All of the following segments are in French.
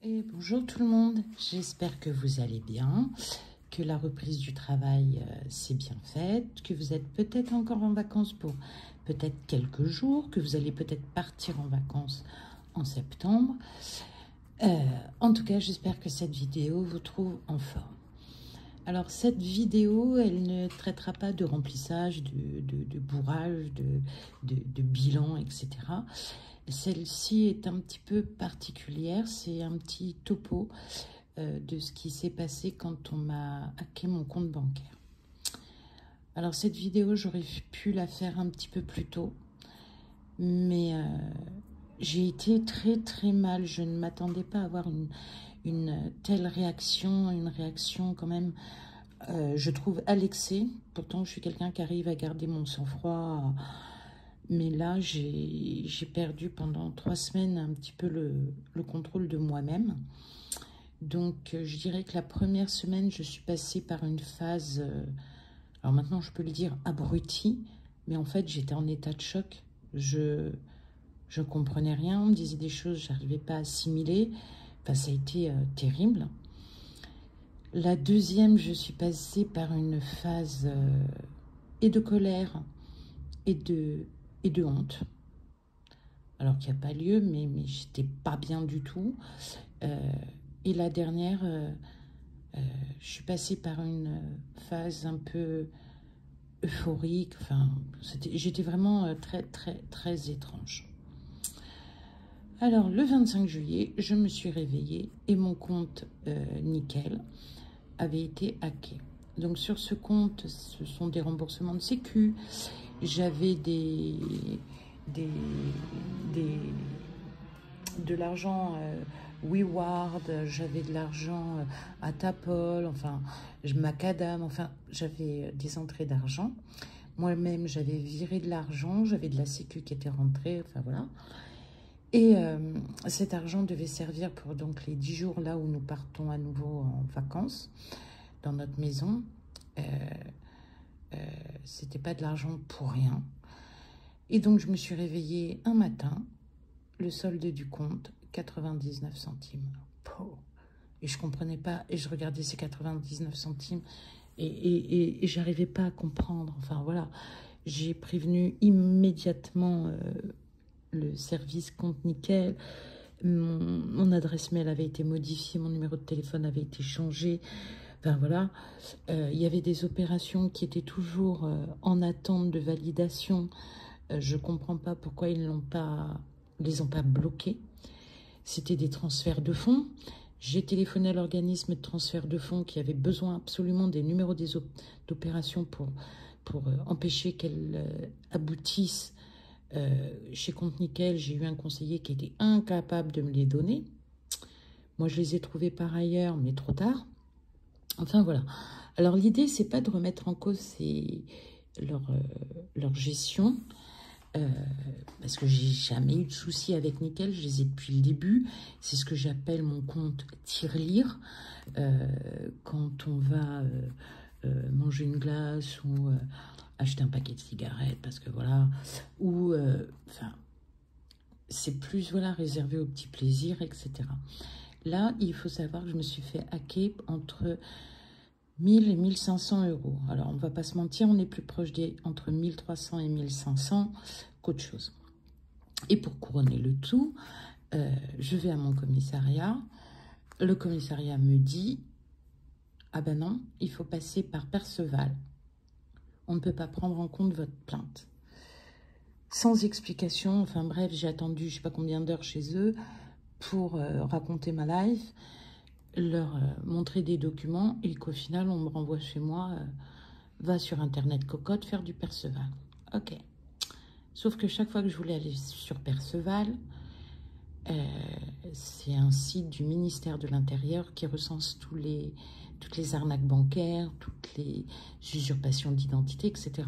Et bonjour tout le monde, j'espère que vous allez bien, que la reprise du travail s'est bien faite, que vous êtes peut-être encore en vacances pour peut-être quelques jours, que vous allez peut-être partir en vacances en septembre. En tout cas, j'espère que cette vidéo vous trouve en forme. Alors cette vidéo, elle ne traitera pas de remplissage, de bourrage, de bilan, etc. Celle-ci est un petit peu particulière, c'est un petit topo de ce qui s'est passé quand on m'a hacké mon compte bancaire. Alors cette vidéo, j'aurais pu la faire un petit peu plus tôt, mais j'ai été très mal. Je ne m'attendais pas à avoir une telle réaction, une réaction quand même, je trouve, à l'excès. Pourtant, je suis quelqu'un qui arrive à garder mon sang-froid. Mais là, j'ai perdu pendant 3 semaines un petit peu le contrôle de moi-même. Donc, je dirais que la première semaine, je suis passée par une phase, alors maintenant je peux le dire, abrutie. Mais en fait, j'étais en état de choc. Je comprenais rien, on me disait des choses, je n'arrivais pas à assimiler. Enfin, ça a été terrible. La deuxième, je suis passée par une phase et de colère et de honte. Alors qu'il n'y a pas lieu, mais j'étais pas bien du tout. Et la dernière, je suis passée par une phase un peu euphorique. Enfin, j'étais vraiment très étrange. Alors, le 25 juillet, je me suis réveillée et mon compte Nickel avait été hacké. Donc, sur ce compte, ce sont des remboursements de sécu. J'avais de l'argent WeWard, j'avais de l'argent à Tapol, enfin, Macadam, enfin, j'avais des entrées d'argent. Moi-même, j'avais viré de l'argent, j'avais de la sécu qui était rentrée, enfin voilà. Et cet argent devait servir pour donc les 10 jours là où nous partons à nouveau en vacances dans notre maison. C'était pas de l'argent pour rien. Et donc, je me suis réveillée un matin, le solde du compte, 99 centimes. Et je comprenais pas, et je regardais ces 99 centimes, et j'arrivais pas à comprendre. Enfin, voilà, j'ai prévenu immédiatement le service compte Nickel. Mon adresse mail avait été modifiée, mon numéro de téléphone avait été changé. Enfin, voilà, il y avait des opérations qui étaient toujours en attente de validation. Je ne comprends pas pourquoi ils les ont pas bloqués. C'était des transferts de fonds. J'ai téléphoné à l'organisme de transfert de fonds qui avait besoin absolument des numéros d'opération pour empêcher qu'elles aboutissent chez Compte Nickel. J'ai eu un conseiller qui était incapable de me les donner. Moi, je les ai trouvés par ailleurs, mais trop tard. Enfin, voilà. Alors, l'idée, c'est pas de remettre en cause leur gestion, parce que j'ai jamais eu de soucis avec Nickel, je les ai depuis le début. C'est ce que j'appelle mon compte tirelire. Quand on va manger une glace ou acheter un paquet de cigarettes, parce que voilà, ou enfin, c'est plus voilà réservé aux petits plaisirs, etc. Là, il faut savoir que je me suis fait hacker entre 1000 et 1500 euros. Alors, on ne va pas se mentir, on est plus proche entre 1300 et 1500 qu'autre chose. Et pour couronner le tout, je vais à mon commissariat. Le commissariat me dit, ah ben non, il faut passer par Perceval. On ne peut pas prendre en compte votre plainte. Sans explication, enfin bref, j'ai attendu je ne sais pas combien d'heures chez eux pour raconter ma life, leur montrer des documents et qu'au final, on me renvoie chez moi, va sur Internet Cocotte faire du Perceval. Ok. Sauf que chaque fois que je voulais aller sur Perceval, c'est un site du ministère de l'Intérieur qui recense toutes les arnaques bancaires, toutes les usurpations d'identité, etc.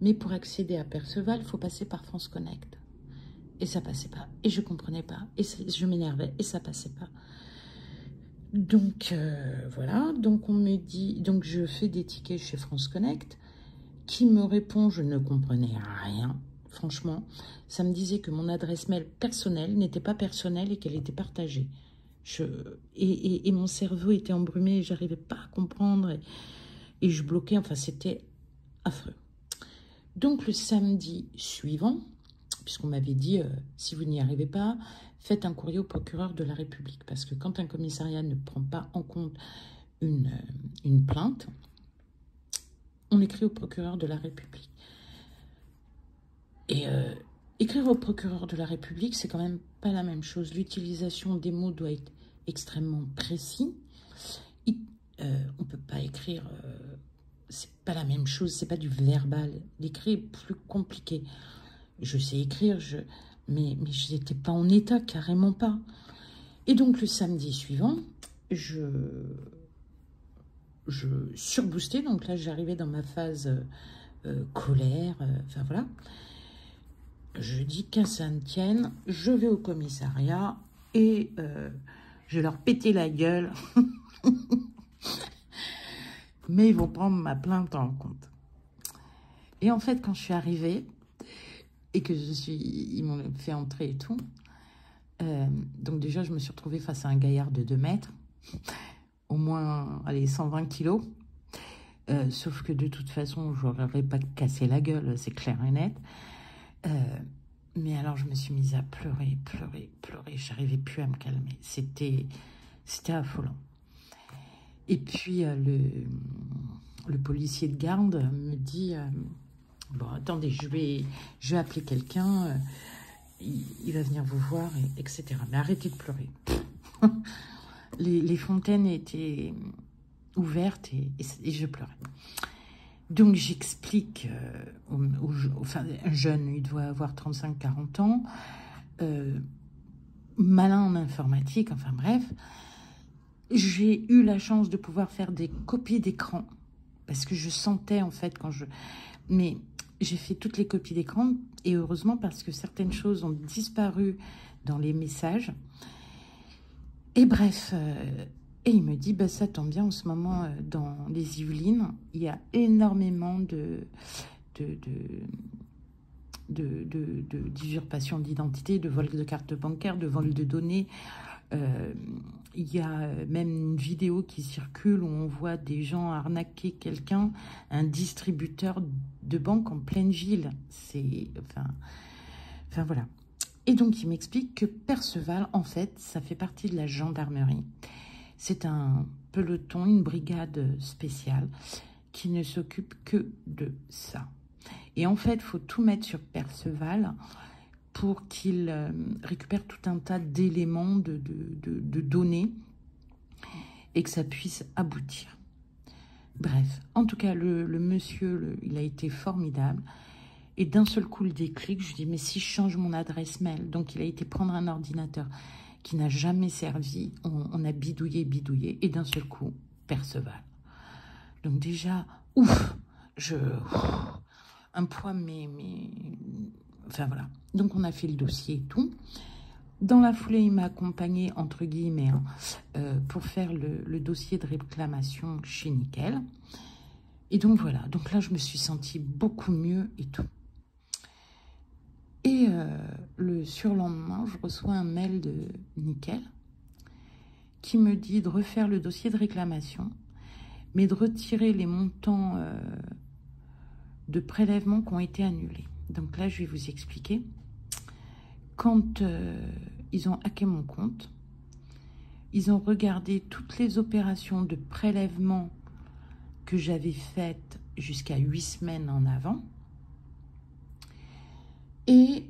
Mais pour accéder à Perceval, il faut passer par France Connect. Et ça passait pas. Et je comprenais pas. Et je m'énervais. Et ça passait pas. Donc, voilà. Donc, on me dit... Donc, je fais des tickets chez France Connect. Qui me répond, je ne comprenais rien. Franchement, ça me disait que mon adresse mail personnelle n'était pas personnelle et qu'elle était partagée. Et mon cerveau était embrumé, j'arrivais pas à comprendre et je bloquais, enfin c'était affreux. Donc le samedi suivant, puisqu'on m'avait dit, si vous n'y arrivez pas, faites un courrier au procureur de la République, parce que quand un commissariat ne prend pas en compte une plainte, on écrit au procureur de la République. Et écrire au procureur de la République, c'est quand même pas la même chose. L'utilisation des mots doit être extrêmement précis. On peut pas écrire, c'est pas la même chose, c'est pas du verbal. L'écrit est plus compliqué. Je sais écrire, mais je n'étais pas en état, carrément pas. Et donc le samedi suivant, je surboostais, donc là j'arrivais dans ma phase colère, enfin voilà. Je dis qu'à ça ne tienne, je vais au commissariat et je vais leur péter la gueule. Mais ils vont prendre ma plainte en compte. Et en fait, quand je suis arrivée et que ils m'ont fait entrer et tout, donc déjà, je me suis retrouvée face à un gaillard de 2 mètres, au moins, allez, 120 kilos. Sauf que de toute façon, je n'aurais pas cassé la gueule, c'est clair et net. Mais alors, je me suis mise à pleurer. J'arrivais plus à me calmer. C'était affolant. Et puis, le policier de garde me dit, bon, attendez, je vais appeler quelqu'un, il va venir vous voir, etc. Mais arrêtez de pleurer. Les fontaines étaient ouvertes et je pleurais. Donc, j'explique, enfin, un jeune, il doit avoir 35-40 ans, malin en informatique, enfin bref. J'ai eu la chance de pouvoir faire des copies d'écran, parce que je sentais, en fait, mais j'ai fait toutes les copies d'écran, et heureusement, parce que certaines choses ont disparu dans les messages. Et bref... Et il me dit, bah, ça tombe bien, en ce moment, dans les Yvelines, il y a énormément d'usurpation d'identité, de vol de carte bancaire, de vol de données. Il y a même une vidéo qui circule où on voit des gens arnaquer quelqu'un, un distributeur de banque en pleine ville. C'est... Enfin, voilà. Et donc, il m'explique que Perceval, en fait, ça fait partie de la gendarmerie. C'est un peloton, une brigade spéciale qui ne s'occupe que de ça. Et en fait, il faut tout mettre sur Perceval pour qu'il récupère tout un tas d'éléments, de données, et que ça puisse aboutir. Bref, en tout cas, le monsieur, il a été formidable. Et d'un seul coup, le déclic, je lui dis, mais si je change mon adresse mail, donc il a été prendre un ordinateur qui n'a jamais servi, on a bidouillé, et d'un seul coup, Perceval. Donc déjà, un poids, mais enfin voilà. Donc on a fait le dossier et tout. Dans la foulée, il m'a accompagné, entre guillemets, pour faire le dossier de réclamation chez Nickel. Et donc voilà, donc là, je me suis sentie beaucoup mieux et tout. Et le surlendemain, je reçois un mail de Nickel qui me dit de refaire le dossier de réclamation, mais de retirer les montants de prélèvements qui ont été annulés. Donc là, je vais vous expliquer. Quand ils ont hacké mon compte, ils ont regardé toutes les opérations de prélèvement que j'avais faites jusqu'à 8 semaines en avant. Et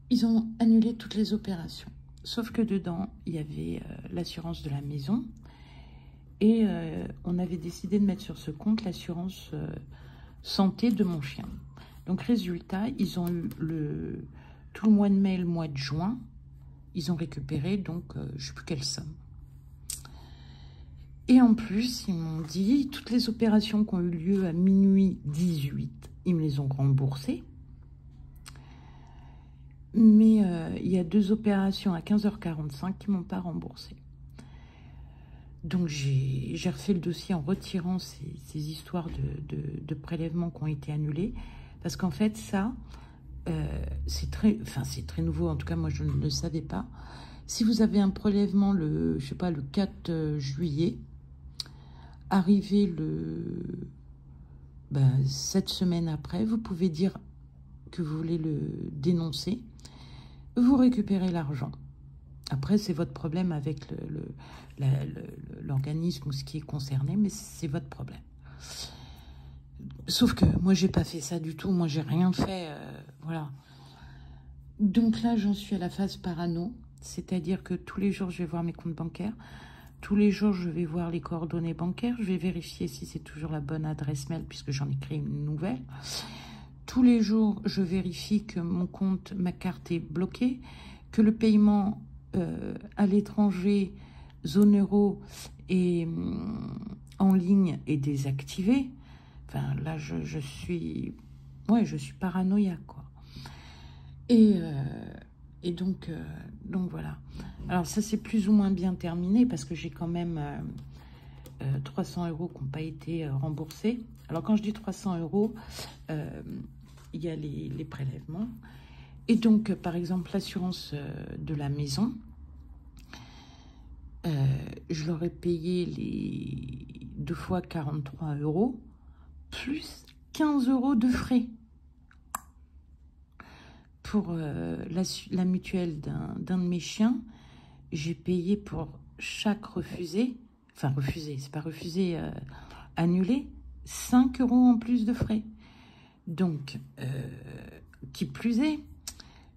ils ont annulé toutes les opérations. Sauf que dedans, il y avait l'assurance de la maison. Et on avait décidé de mettre sur ce compte l'assurance santé de mon chien. Donc, résultat, ils ont eu tout le mois de mai et le mois de juin. Ils ont récupéré, donc, je ne sais plus quelle somme. Et en plus, ils m'ont dit, toutes les opérations qui ont eu lieu à minuit 18, ils me les ont remboursées. Mais il y a 2 opérations à 15h45 qui ne m'ont pas remboursé. Donc, j'ai refait le dossier en retirant ces histoires de prélèvements qui ont été annulés. Parce qu'en fait, ça, c'est très nouveau. En tout cas, moi, je ne le savais pas. Si vous avez un prélèvement le, je sais pas, le 4 juillet, arrivé cette semaine après, vous pouvez dire que vous voulez le dénoncer. Vous récupérez l'argent. Après, c'est votre problème avec l'organisme ou ce qui est concerné, mais c'est votre problème. Sauf que moi, j'ai pas fait ça du tout. Moi, j'ai rien fait. Voilà. Donc là, j'en suis à la phase parano. C'est-à-dire que tous les jours, je vais voir mes comptes bancaires. Tous les jours, je vais voir les coordonnées bancaires. Je vais vérifier si c'est toujours la bonne adresse mail, puisque j'en ai créé une nouvelle. Tous les jours, je vérifie que mon compte, ma carte est bloquée, que le paiement à l'étranger, zone euro et en ligne est désactivé. Enfin, là, je suis paranoïaque, quoi. Et donc voilà. Alors, ça, c'est plus ou moins bien terminé parce que j'ai quand même 300 € qui n'ont pas été remboursés. Alors, quand je dis 300 €, il y a les prélèvements. Et donc, par exemple, l'assurance de la maison, je leur ai payé les 2 fois 43 € plus 15 € de frais. Pour la mutuelle d'un de mes chiens, j'ai payé pour chaque refusé, enfin refusé, c'est pas refusé, annulé, 5 € en plus de frais. Donc, qui plus est,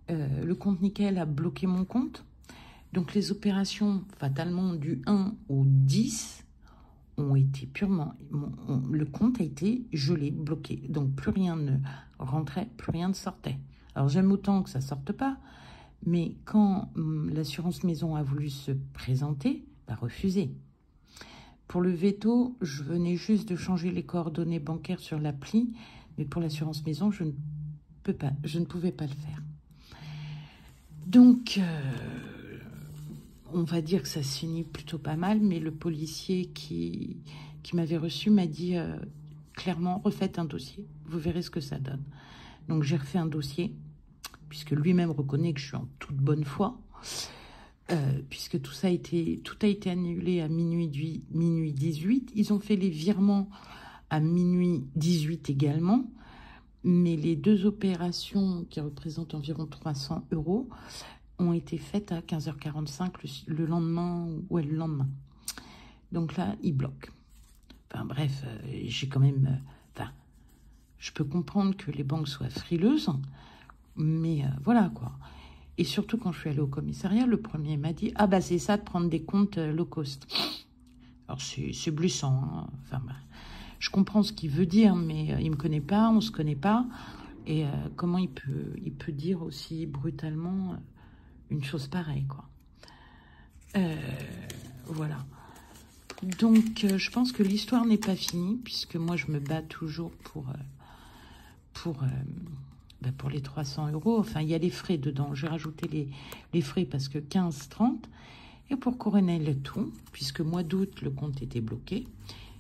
le compte nickel a bloqué mon compte. Donc, les opérations, fatalement, du 1 au 10 ont été purement... le compte a été gelé, bloqué. Donc, plus rien ne rentrait, plus rien ne sortait. Alors, j'aime autant que ça ne sorte pas, mais quand l'assurance maison a voulu se présenter, refusé. Pour le veto, je venais juste de changer les coordonnées bancaires sur l'appli, mais pour l'assurance maison, je ne pouvais pas le faire. Donc, on va dire que ça se finit plutôt pas mal, mais le policier qui m'avait reçu m'a dit clairement, refaites un dossier, vous verrez ce que ça donne. Donc, j'ai refait un dossier, puisque lui-même reconnaît que je suis en toute bonne foi, puisque tout a été annulé à minuit 18. Ils ont fait les virements à minuit 18 également, mais les deux opérations qui représentent environ 300 € ont été faites à 15h45 le lendemain, ouais, le lendemain. Donc là, ils bloquent. Enfin bref, j'ai quand même... je peux comprendre que les banques soient frileuses, mais voilà quoi. Et surtout, quand je suis allée au commissariat, le premier m'a dit « Ah bah c'est ça de prendre des comptes low cost ». Alors c'est blessant, hein. Enfin, je comprends ce qu'il veut dire, mais il ne me connaît pas, on ne se connaît pas. Et comment il peut dire aussi brutalement une chose pareille, quoi. Voilà. Donc, je pense que l'histoire n'est pas finie, puisque moi, je me bats toujours pour les 300 €. Enfin, il y a les frais dedans. J'ai rajouté les frais parce que 15,30 €. Et pour couronner le tout, puisque mois d'août, le compte était bloqué,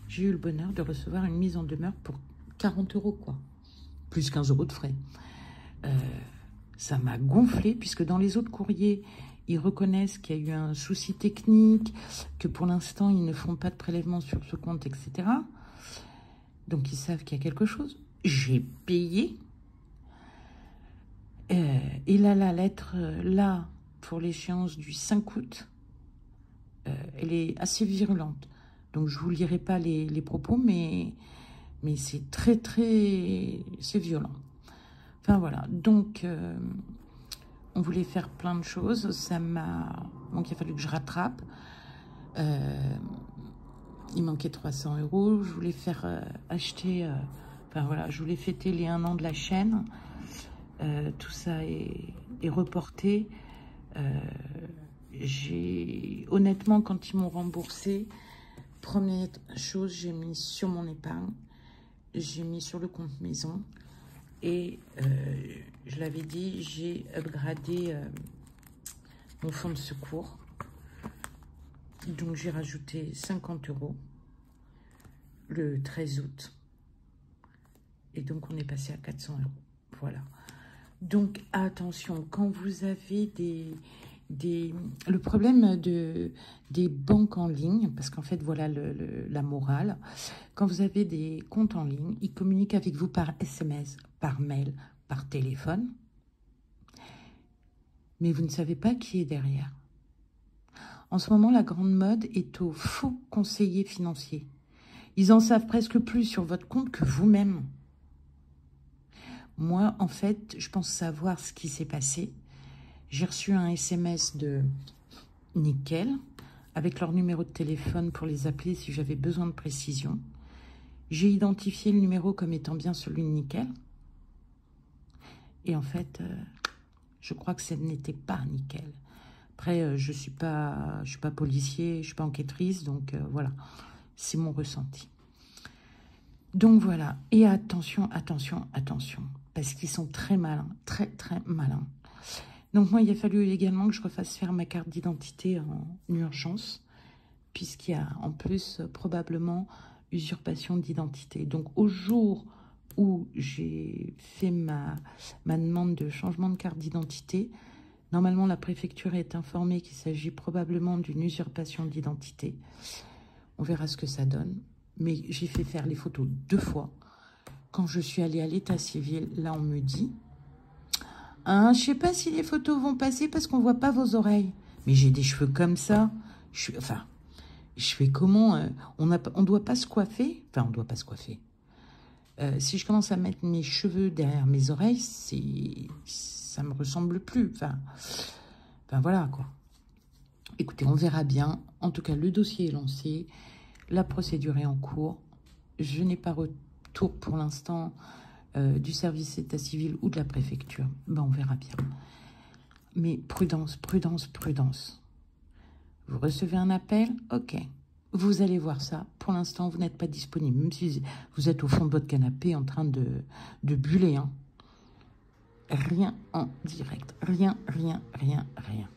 j'ai eu le bonheur de recevoir une mise en demeure pour 40 €, quoi. Plus 15 € de frais. Ça m'a gonflé, puisque dans les autres courriers, ils reconnaissent qu'il y a eu un souci technique, que pour l'instant, ils ne font pas de prélèvement sur ce compte, etc. Donc, ils savent qu'il y a quelque chose. J'ai payé. Et là, la lettre, là, pour l'échéance du 5 août, elle est assez virulente. Donc, je ne vous lirai pas les propos, mais c'est très, très... c'est violent. Enfin, voilà. Donc, on voulait faire plein de choses. Donc, il a fallu que je rattrape. Il manquait 300 €. Je voulais faire acheter... enfin, voilà, je voulais fêter les 1 an de la chaîne. Tout ça est reporté. Honnêtement, quand ils m'ont remboursé, première chose, j'ai mis sur mon épargne, j'ai mis sur le compte maison et je l'avais dit, j'ai upgradé mon fonds de secours. Donc j'ai rajouté 50 € le 13 août et donc on est passé à 400 €. Voilà. Donc attention, quand vous avez le problème des banques en ligne, parce qu'en fait, voilà la morale. Quand vous avez des comptes en ligne, ils communiquent avec vous par SMS, par mail, par téléphone, mais vous ne savez pas qui est derrière. En ce moment, la grande mode est aux faux conseillers financiers. Ils en savent presque plus sur votre compte que vous-même. Moi, en fait, je pense savoir ce qui s'est passé. J'ai reçu un SMS de Nickel avec leur numéro de téléphone pour les appeler si j'avais besoin de précision. J'ai identifié le numéro comme étant bien celui de Nickel. Et en fait, je crois que ce n'était pas Nickel. Après, je suis pas policier, je ne suis pas enquêtrice, donc voilà, c'est mon ressenti. Donc voilà, et attention, attention, attention, parce qu'ils sont très malins, très, très malins. Donc moi, il a fallu également que je refasse faire ma carte d'identité en urgence, puisqu'il y a en plus probablement usurpation d'identité. Donc au jour où j'ai fait ma demande de changement de carte d'identité, normalement la préfecture est informée qu'il s'agit probablement d'une usurpation d'identité. On verra ce que ça donne. Mais j'ai fait faire les photos 2 fois. Quand je suis allée à l'état civil, là on me dit... je ne sais pas si les photos vont passer parce qu'on ne voit pas vos oreilles. Mais j'ai des cheveux comme ça. Je fais comment on ne doit pas se coiffer. Enfin, on ne doit pas se coiffer. Si je commence à mettre mes cheveux derrière mes oreilles, ça me ressemble plus. Enfin, voilà, quoi. Écoutez, on verra bien. En tout cas, le dossier est lancé. La procédure est en cours. Je n'ai pas retour pour l'instant du service état civil ou de la préfecture. Ben, on verra bien. Mais prudence, prudence, prudence. Vous recevez un appel? Ok. Vous allez voir ça. Pour l'instant, vous n'êtes pas disponible. Même si vous êtes au fond de votre canapé en train de buller. Hein. Rien en direct. Rien, rien, rien, rien.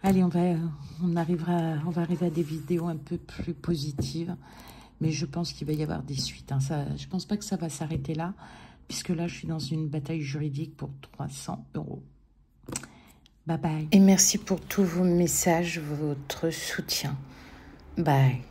Allez, on va arriver à des vidéos un peu plus positives. Mais je pense qu'il va y avoir des suites. Hein. Je ne pense pas que ça va s'arrêter là. Puisque là, je suis dans une bataille juridique pour 300 €. Bye bye. Et merci pour tous vos messages, votre soutien. Bye.